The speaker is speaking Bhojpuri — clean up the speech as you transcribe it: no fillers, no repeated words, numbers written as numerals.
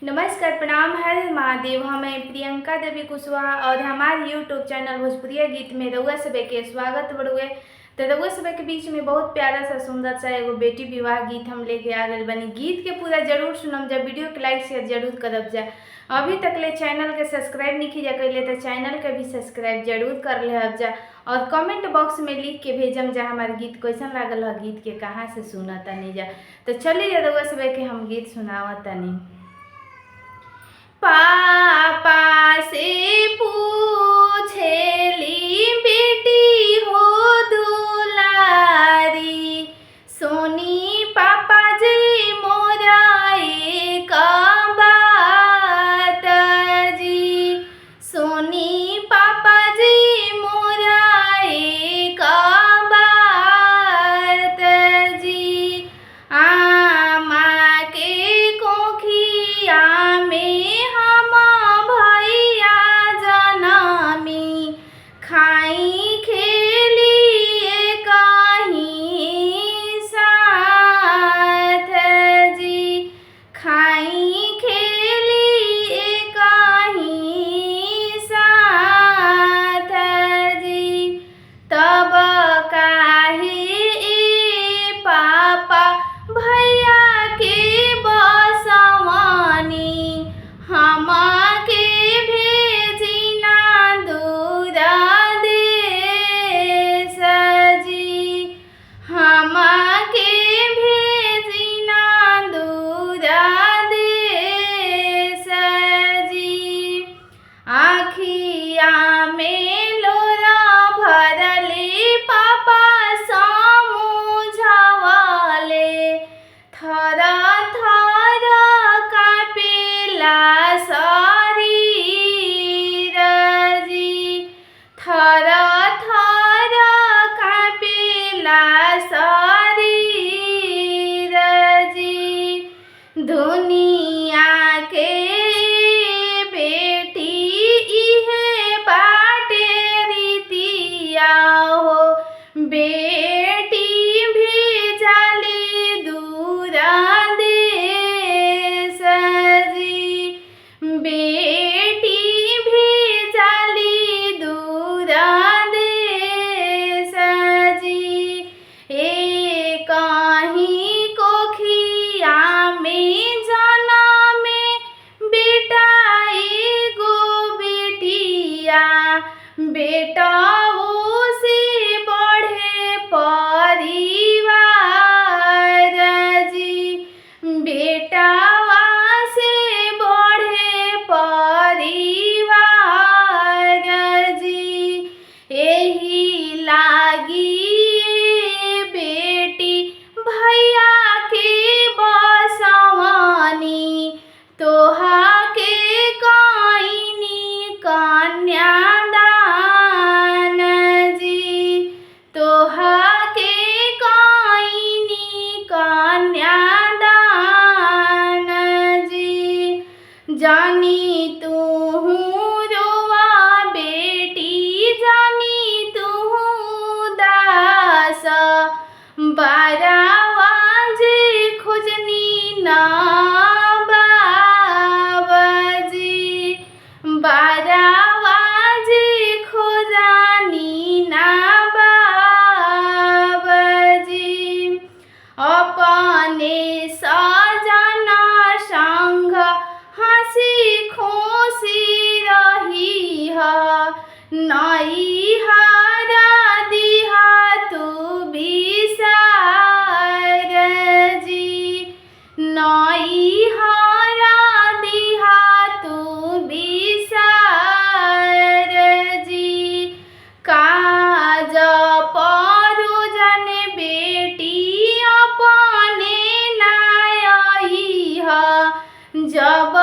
नमस्कार, प्रणाम, हर महादेव। हमें प्रियंका देवी कुशवाहा और हमारे यूट्यूब चैनल भोजपुरिया गीत में रउआ सभे के स्वागत बड़ुए। तो रउआ सभे के बीच में बहुत प्यारा सा सुंदर सा एगो बेटी विवाह गीत हम लेके आ गए बनी। गीत के पूरा जरूर सुनम जा, वीडियो के लाइक शेयर जरूर करब जा। अभी तक ले चैनल के सब्सक्राइब नहीं किया कैले तो चैनल के भी सब्सक्राइब जरूर कर ले जा और कमेंट बॉक्स में लिख के भेजम जा हमारे गीत कैसन लागल है, गीत के कहाँ से सुना तनी जा। तो चलिए रउआ सभे के हम गीत सुनावा तनी। पापा से पूछेली बेटी हो दुलारी, सोनी पापा जी मोरा एक बात जी, सोनी पापा जी मोरा एक बात जी। आमा के कोखिया में खाई खेलिए कहीं साथ जी, खाई खेलिए कहीं साथ जी। तब काहे पापा भैया के बसवानी, हम के भेजी ना दूरा के भेजी ना दूरा देश जी। आखिया में लोरा भरले पापा समझवाले, थर थर कापेला शरीर जी, थर थर कापेला शरीर जी। दुनिया के बेटी इहे बाटे रीतिया हो, बेटी भी जाली दूरा देश जी, बेटी भी जाली दूरा देश जी। एक कहीं कोखिया में जाना में बेटा एगो बेटिया, बेटा से बढ़े परिवार जी, बेटा से बढ़े परिवार जी। एही लागी बेटी भैया के बसवानी, तोहा के कईनी कन्यादान जी, तोहा के कईनी कन्यादान जी। जानी तू रोवा बेटी, जानी तू दास, बारावा जी खोजनी ना बाबाजी, बारावा जी खोजानी ना बाबाजी। अपने सजना संग हंसी खुशी रही है, नई हारा दिहा तू बिसार जी, नई हारा दिहा तू बिसार जी। काज परोजन बेटी अपने नायही है, जब